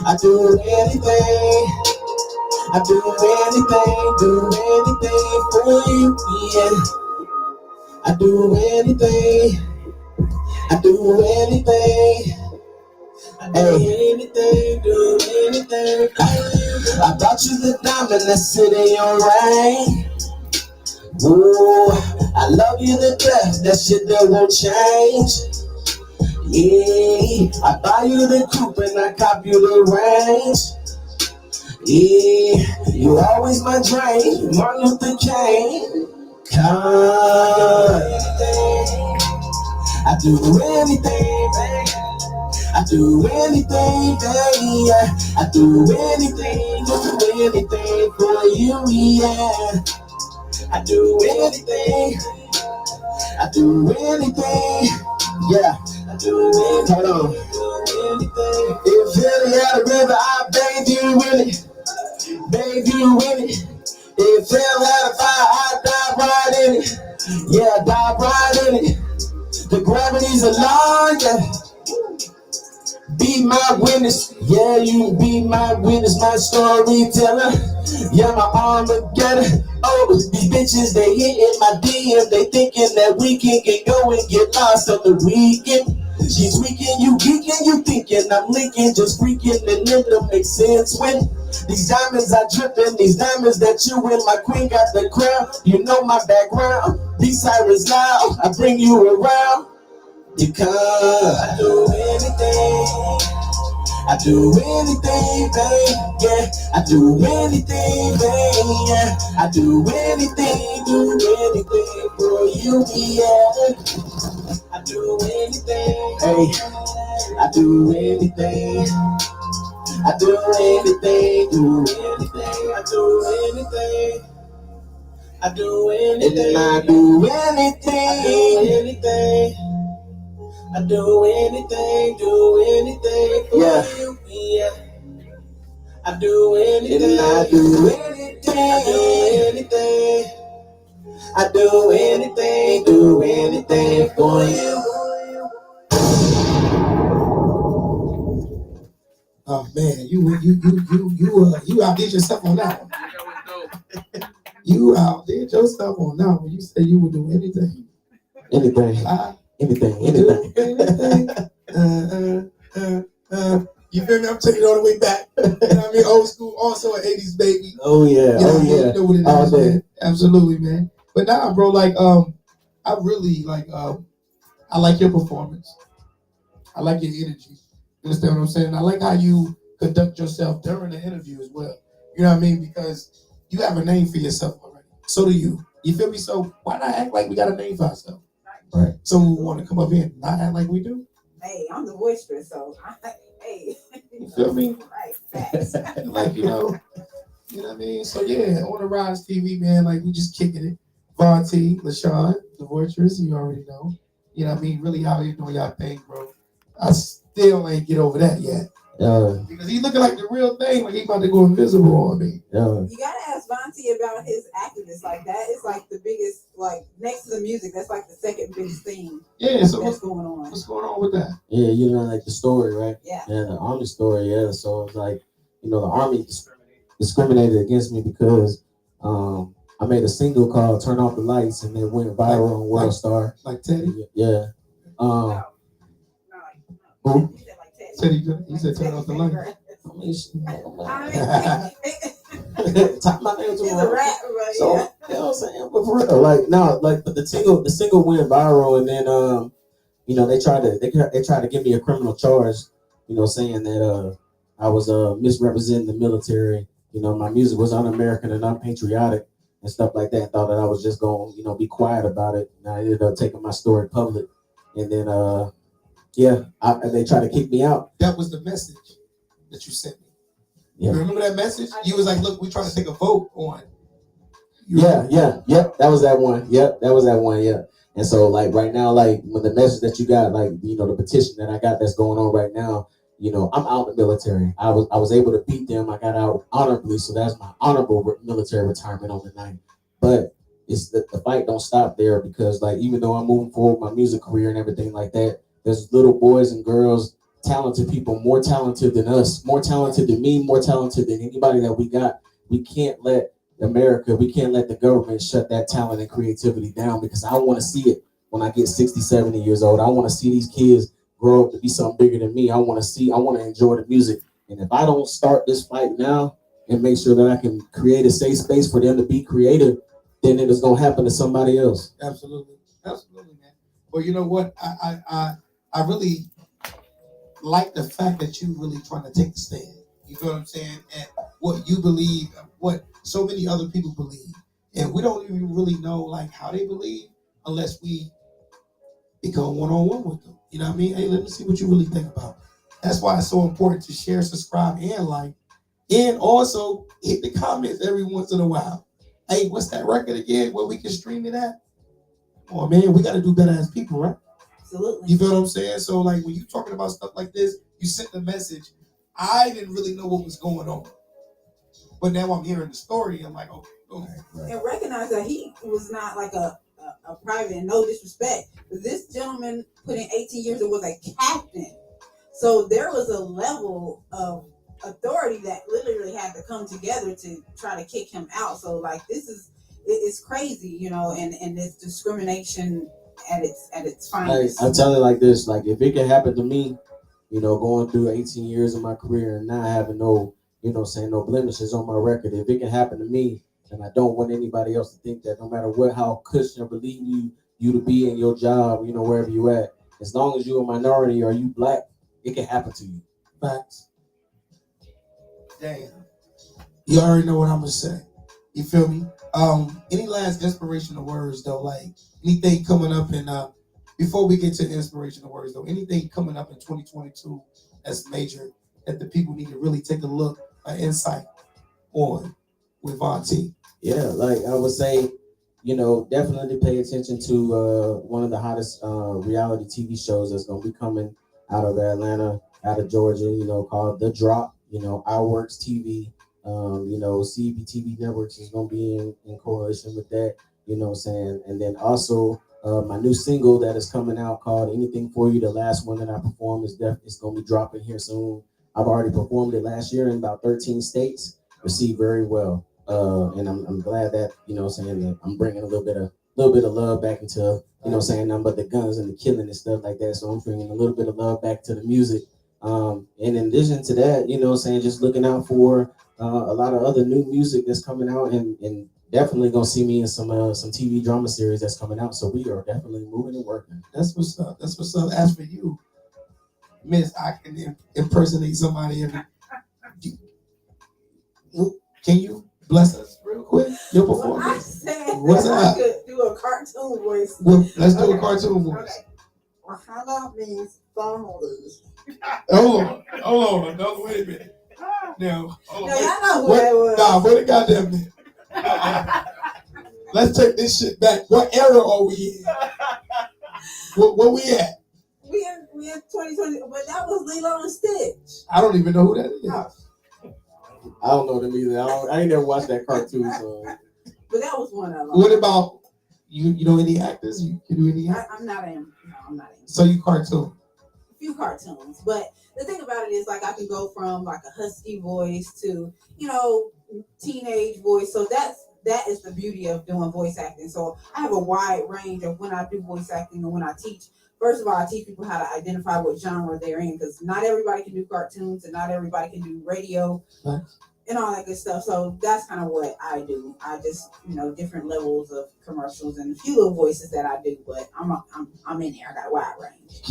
I do anything, babe. I do anything. I do anything for you, yeah. I do anything. I do anything. I do anything for you. I brought you the diamond that's sitting your ring. Ooh, I love you to death, that shit that won't change. Yeah, I buy you the coupe and I cop you the range. Yeah, you always my dream, Martin Luther King. I do anything, babe. I do anything, babe. I do anything for you, yeah. I do anything. I do anything, yeah. I do anything. Hold on. If Philly had a river, I bathe you in it. Bathe you in it. If hell had a fire, I dive right in it. Yeah, dive right in it. The gravity's a lie, yeah. Be my witness, yeah, you be my witness, my storyteller. Yeah, my Armageddon. Oh, these bitches, they hitting my DM. They thinking that we can go and get lost on the weekend. She's tweaking, you geeking, you thinking I'm leaking, just freaking, and it don't make sense when these diamonds are dripping, these diamonds that you and my queen got the crown. You know my background, these sirens loud, I bring you around. Because I do anything, I do anything, babe, yeah. I do anything, babe, yeah. I do anything for you, yeah. I do anything, hey. I do anything, I do anything, I do anything. I do anything, I do anything. I do anything for you, yeah. I do anything, I do anything. I do anything for you. Oh man, you outdid yourself on that one. You outdid yourself on that one. You said you would do anything. Anything. Anything. You feel me? I'm taking it all the way back. You know what I mean? Old school, also an 80s baby. Oh yeah, You know what it is, man. Absolutely, man. But nah, bro, like I really like I like your performance. I like your energy. You understand what I'm saying? I like how you conduct yourself during the interview as well. You know what I mean? Because you have a name for yourself already. So do you. You feel me? So why not act like we got a name for ourselves? Right. Someone want to come up here and not act like we do? Hey, I'm the boisterous, so hey. You feel me? Right, facts. Like, you know what I mean? So yeah, on the Rize TV, man, like we just kicking it. VonT, LaShonTheVoicestress, you already know. You know what I mean? Really out here doing y'all thing, bro. I still ain't get over that yet. Because he looking like the real thing, like he about to go invisible on me. You gotta ask VonT about his activists. Like that is like the biggest, like next to the music, that's like the second biggest thing. Yeah, so that's going on. What's going on with that? Yeah, you know, like the story, right? Yeah. Yeah, the army story. Yeah, so it's like, you know, the army discriminated against me because I made a single called "Turn Off the Lights" and it went viral on World Star. Like Teddy. Yeah. No. Who? He said like Teddy. He said turn off the lights. I mean, my name He's too. a rap, but So yeah. you know what I'm saying? But for real, like no, like but the single went viral, and then you know, they tried to give me a criminal charge, you know, saying that I was misrepresenting the military. You know, my music was un-American and unpatriotic and stuff like that. Thought that I was just going, you know, be quiet about it. And I ended up taking my story public, and then they tried to kick me out. That was the message that you sent me. Yeah. You remember that message? You was like, look, we're trying to take a vote on. Yep, that was that one. Yep, that was that one. Yeah. And so, like right now, like when the message that you got, like you know, the petition that I got that's going on right now, you know, I'm out of the military. I was able to beat them. I got out honorably, so that's my honorable military retirement on the night. But it's the fight don't stop there, because like even though I'm moving forward with my music career and everything like that, there's little boys and girls, talented people, more talented than us, more talented than me, more talented than anybody that we got. We can't let we can't let the government shut that talent and creativity down, because I want to see it when I get 60, 70 years old. I want to see these kids grow up to be something bigger than me. I want to enjoy the music. And if I don't start this fight now and make sure that I can create a safe space for them to be creative, then it is going to happen to somebody else. Absolutely, man. Well, you know what? I really like the fact that you really trying to take the stand. You feel what I'm saying? And what you believe, what so many other people believe, and we don't even really know like how they believe unless we become one-on-one with them. You know what I mean? Hey, let me see what you really think about. That's why it's so important to share, subscribe, and like, and also hit the comments every once in a while. Hey, what's that record again? Where we can stream it at? Oh man, we got to do better as people, right? Absolutely. You feel what I'm saying? So like when you're talking about stuff like this, you sent the message. I didn't really know what was going on, but now I'm hearing the story. I'm like, okay, right. And recognize that he was not like a private, and no disrespect, but this gentleman put in 18 years and was a captain. So there was a level of authority that literally had to come together to try to kick him out. So like it's crazy, you know, and this discrimination at its finest. Like, I'm telling you like this, like if it can happen to me, you know, going through 18 years of my career and not having no, you know, saying no blemishes on my record, if it can happen to me, and I don't want anybody else to think that no matter how cushion or believe you to be in your job, you know, wherever you at, as long as you're a minority or you black, it can happen to you. Facts. Damn. You already know what I'm gonna say. You feel me? Any last inspirational words though? Like anything coming up in before we get to inspirational words though, anything coming up in 2022 that's major that the people need to really take a look, an insight on with VonT? Yeah, like I would say, you know, definitely pay attention to one of the hottest reality TV shows that's gonna be coming out of Atlanta, out of Georgia, you know, called The Drop. You know, Our Works TV, you know, CBTV Networks is gonna be in coalition with that, you know what I'm saying? And then also my new single that is coming out called Anything For You, the last one that I performed it's gonna be dropping here soon. I've already performed it last year in about 13 states, received very well. And I'm glad that, you know what I'm saying, that I'm bringing a little bit of love back into, you know what I'm saying, nothing but the guns and the killing and stuff like that. So I'm bringing a little bit of love back to the music. And in addition to that, you know what I'm saying, just looking out for a lot of other new music that's coming out, and definitely gonna see me in some TV drama series that's coming out. So we are definitely moving and working. That's what's up. That's what's up. As for you, Miss, I can impersonate somebody every. Can you bless us real quick? Your performance. Well, I said What's I up? could do a cartoon voice. Well, let's do a cartoon voice. Okay. Well, how about these families? Hold on. No, wait a minute. Now, hold No, on. y'all know who that was. Nah, wait a goddamn minute. Let's take this shit back. What era are we in? Where we at? We me in 2020, but that was Lilo and Stitch. I don't even know who that is. Oh, I don't know them either. I ain't never watched that cartoon, so. but that was one of them. What about you? You know any actors? You do any? I'm not in. No, I'm not in. So you cartoon? A few cartoons, but the thing about it is, like, I can go from like a husky voice to, you know, teenage voice. So that is the beauty of doing voice acting. So I have a wide range of when I do voice acting and when I teach. First of all, I teach people how to identify what genre they're in, because not everybody can do cartoons and not everybody can do radio. Right. And all that good stuff. So that's kind of what I do. I just, you know, different levels of commercials and a few little voices that I do, but I'm in there. I got a wide range.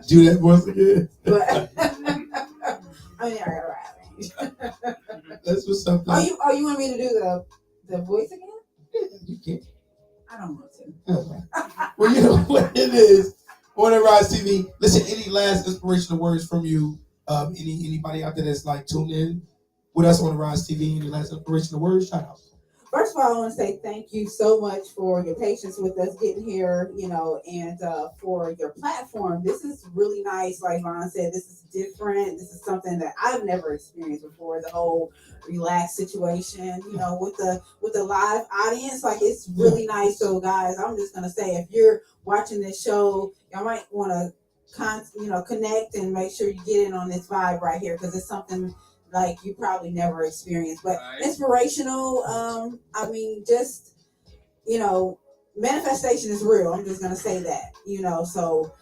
Do that once again. But I mean, I got a wide range. That's what's up. Oh, you want me to do the voice again? Yeah, you can. I don't want to. Okay. Well, you know what it is. On the Rize TV. Listen, any last inspirational words from you? Anybody out there that's like tuned in with us on the Rize TV? Any last inspirational words? Shout out. First of all, I want to say thank you so much for your patience with us getting here, you know, and for your platform. This is really nice. Like Von said, this is different. This is something that I've never experienced before. The whole relaxed situation, you know, with the live audience, like, it's really nice. So, guys, I'm just gonna say, if you're watching this show, y'all might want to connect and make sure you get in on this vibe right here, because it's something like you probably never experienced, but inspirational. I mean, just, you know, manifestation is real. I'm just gonna say that, you know. So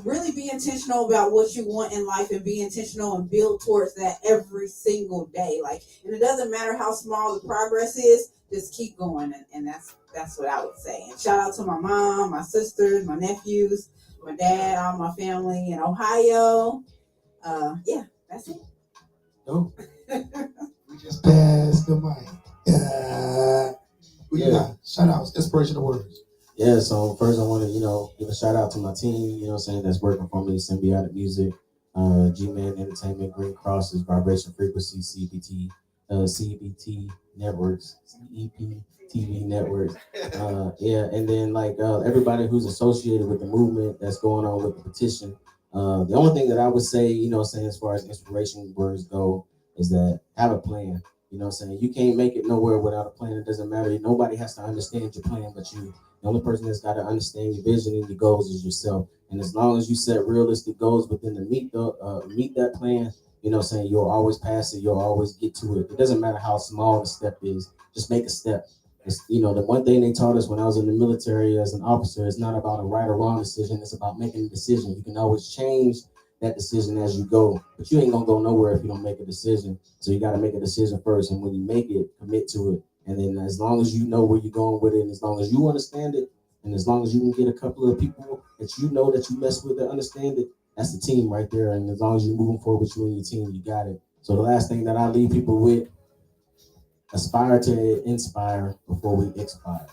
really be intentional about what you want in life and be intentional and build towards that every single day. Like, and it doesn't matter how small the progress is, just keep going, and that's what I would say. And shout out to my mom, my sisters, my nephews, my dad, all my family in Ohio. Yeah, that's it. No. We just passed the mic. Yeah. Shout out. Inspirational words. Yeah, so first I want to, give a shout out to my team, that's working for me, Symbiotic Music, G-Man Entertainment, Green Crosses, Vibration Frequency, CBT Networks, CEP TV Networks. And then everybody who's associated with the movement that's going on with the petition. The only thing that I would say, as far as inspiration words go, is that have a plan. You can't make it nowhere without a plan. It doesn't matter. Nobody has to understand your plan but you. The only person that's got to understand your vision and your goals is yourself. And as long as you set realistic goals within the meet that plan, you'll always pass it. You'll always get to it. It doesn't matter how small the step is. Just make a step. The one thing they taught us when I was in the military as an officer, it's not about a right or wrong decision. It's about making a decision. You can always change that decision as you go, but you ain't gonna go nowhere if you don't make a decision. So you got to make a decision first, and when you make it, commit to it. And then as long as you know where you're going with it, and as long as you understand it, and as long as you can get a couple of people that you know that you mess with that understand it, that's the team right there. And as long as you're moving forward with you and your team, you got it. So the last thing that I leave people with: aspire to inspire before we expire.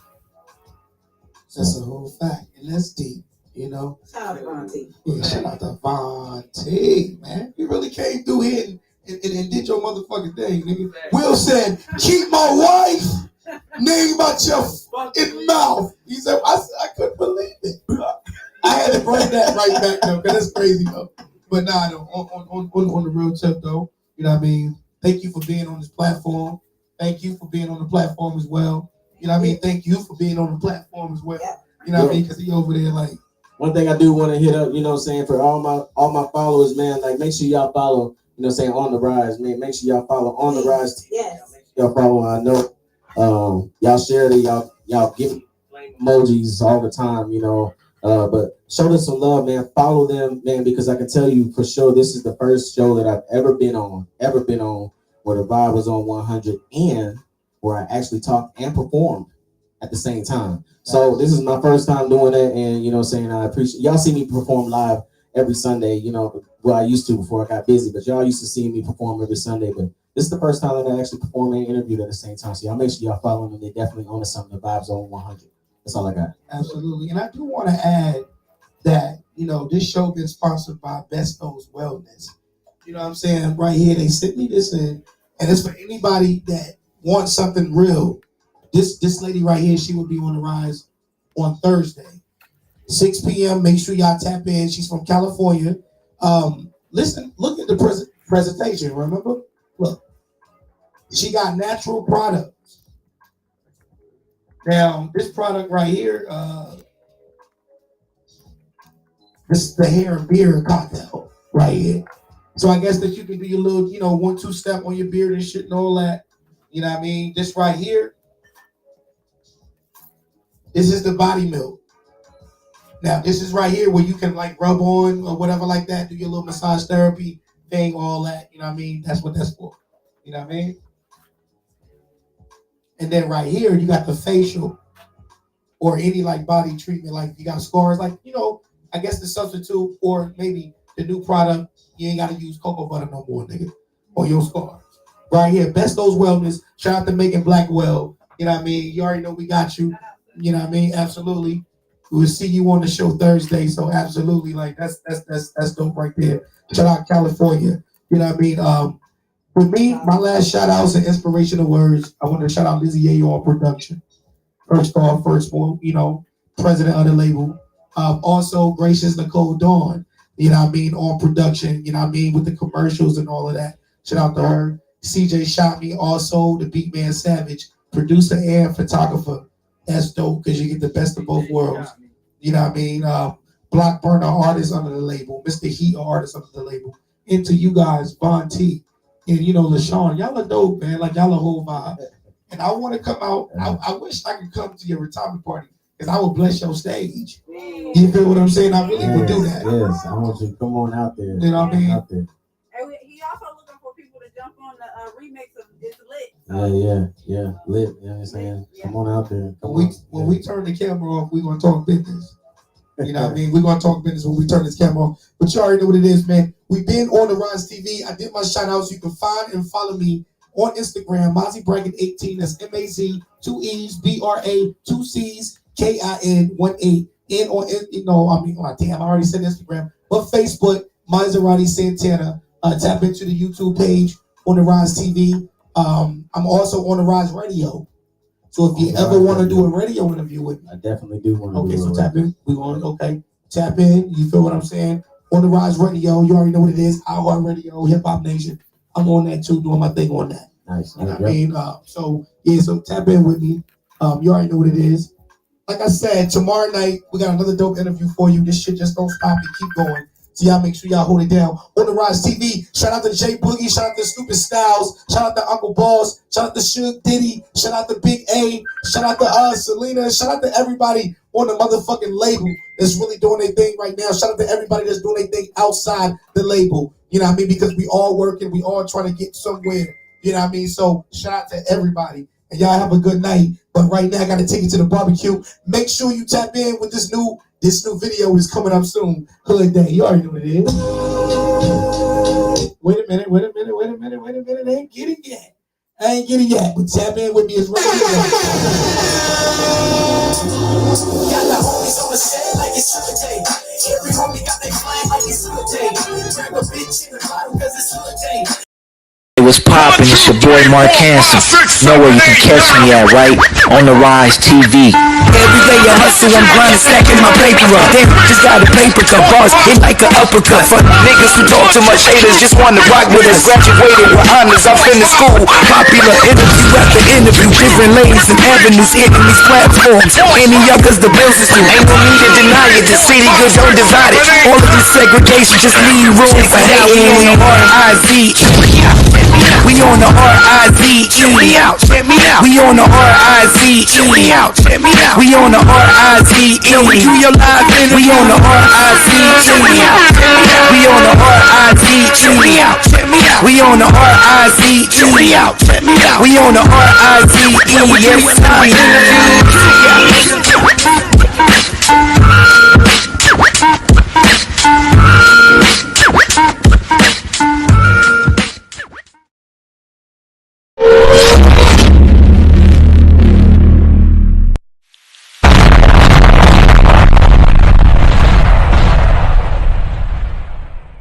That's a whole fact, and that's deep. Shout out to VonT. Yeah, shout out to VonT, man. You really came through here and did your motherfucking thing, nigga. Will said, keep my wife name out your fucking mouth. He said, I couldn't believe it. I had to bring that right back, though, because it's crazy, though. But nah, though, on the real tip, though, you know what I mean? Thank you for being on this platform. Thank you for being on the platform as well. You know what I mean? Thank you for being on the platform as well. You know what I mean? Because he over there like... One thing I do want to hit up, for all my followers, man, like, make sure y'all follow, on the Rize, man. Make sure y'all follow on the Rize. Yes. Y'all follow, I know. Y'all share it, y'all give emojis all the time, but show them some love, man. Follow them, man, because I can tell you for sure this is the first show that I've ever been on, where the vibe was on 100 and where I actually talked and performed at the same time. So this is my first time doing it, and I appreciate y'all see me perform live every Sunday, I used to before I got busy, but y'all used to see me perform every Sunday, but this is the first time that I actually perform and interviewed at the same time. So y'all make sure y'all follow them. They definitely own something. The vibes on 100. That's all I got. Absolutely. And I do want to add that, this show been sponsored by Best Knows Wellness. You know what I'm saying? Right here, they sent me this in, and it's for anybody that wants something real. This lady right here, she will be on the Rize on Thursday. 6 p.m. Make sure y'all tap in. She's from California. Listen, look at the presentation. Remember, look, she got natural products. Now, this product right here, this is the hair and beard cocktail right here. So I guess that you can do your little, 1-2 step on your beard and shit and all that. You know what I mean? This right here, this is the body milk. Now, this is right here where you can like rub on or whatever like that, do your little massage therapy thing, all that. You know what I mean? That's what that's for. You know what I mean? And then right here, you got the facial or any like body treatment. Like you got scars, like, I guess the substitute or maybe the new product, you ain't got to use cocoa butter no more, nigga, on your scars. Right here, Besto's Wellness. Shout out to Megan Blackwell. You know what I mean? You already know we got you. You know what I mean? Absolutely. We'll see you on the show Thursday. So absolutely, like that's dope right there. Shout out California. You know what I mean? For me, my last shout outs and inspirational words. I want to shout out Lizzie Yayo on production. First one, president of the label. Also, Gracious Nicole Dawn. You know what I mean? On production. You know what I mean? With the commercials and all of that. Shout out to her. CJ Shot Me. Also, the Beatman Savage, producer and photographer. That's dope because you get the best of both worlds. You know what I mean? Block Burner artist under the label. Mr. Heat artist under the label. Into you guys, VonT. And LaShawn. Y'all are dope, man. Like y'all a whole vibe. And I want to come out. I wish I could come to your retirement party because I would bless your stage. You feel what I'm saying? I really would do that. Yes, I want you to come on out there. You know what I mean? Out there. And he also looking for people to jump on the remix of It's Lit. So. Yeah, lit. You know what I'm saying? Yeah. Come on out there. When we turn the camera off, we're going to talk business. You know what I mean? We're going to talk business when we turn this camera off. But you already know what it is, man. We've been on the Rize TV. I did my shout outs. You can find and follow me on Instagram, Mozzie Bracket 18. That's MAZ, 2 E's, BRA, 2 C's, KIN 18. And on, damn, I already said Instagram. But Facebook, Mazerati Santana. Tap into the YouTube page on the Rize TV. I'm also on the Rize Radio. So if you ever want to do a radio interview with me, I definitely do want to. Okay, so tap in. Tap in. You feel what I'm saying? On the Rize Radio, you already know what it is. iHeart Radio, Hip Hop Nation. I'm on that too, doing my thing on that. Nice. You know what I mean? So tap in with me. You already know what it is. Like I said, tomorrow night we got another dope interview for you. This shit just don't stop and keep going. So y'all make sure y'all hold it down. On the Rize TV, shout out to J Boogie, shout out to Stupid Styles, shout out to Uncle Boss, shout out to Suge Diddy, shout out to Big A, shout out to Selena, shout out to everybody on the motherfucking label that's really doing their thing right now. Shout out to everybody that's doing their thing outside the label. You know what I mean? Because we all working, we all trying to get somewhere. You know what I mean? So shout out to everybody. And y'all have a good night. But right now I gotta take you to the barbecue. Make sure you tap in with this new video is coming up soon. Hood Day. You already know what it is. Wait a minute. I ain't getting it yet. But tap in with me as well. Got the homies on the set like it's Hood Day. Every homie got their flame like it's Hood Day. Grab a bitch in the bottle cause it's Hood Day. What's poppin'? It's your boy Mark Hanson. Know where you can catch me at, right? On the Rize TV. Every day I hustle, I'm grinding, stacking my paper up. Damn, just got a paper cut, bars hit like an uppercut. For niggas who talk too much haters, just wanna rock with us. Graduated with honors, I'm finished school. Popular interview after interview, different lanes and avenues hitting these platforms. Any youngers, the bills is due. Ain't no need to deny it. The city good, don't divide it. All of this segregation just leave room for hating. R-I-Z. We on the R-I-Z-E. Check me out. We on the R-I-Z-E. Check me out. We on the R-I-Z-E. We do your live in. We on the R-I-Z-E. Check me out. We on the R-I-Z-E. Check me out. We on the R-I-Z-E. Check me out. We on the R-I-Z-E. Yes, I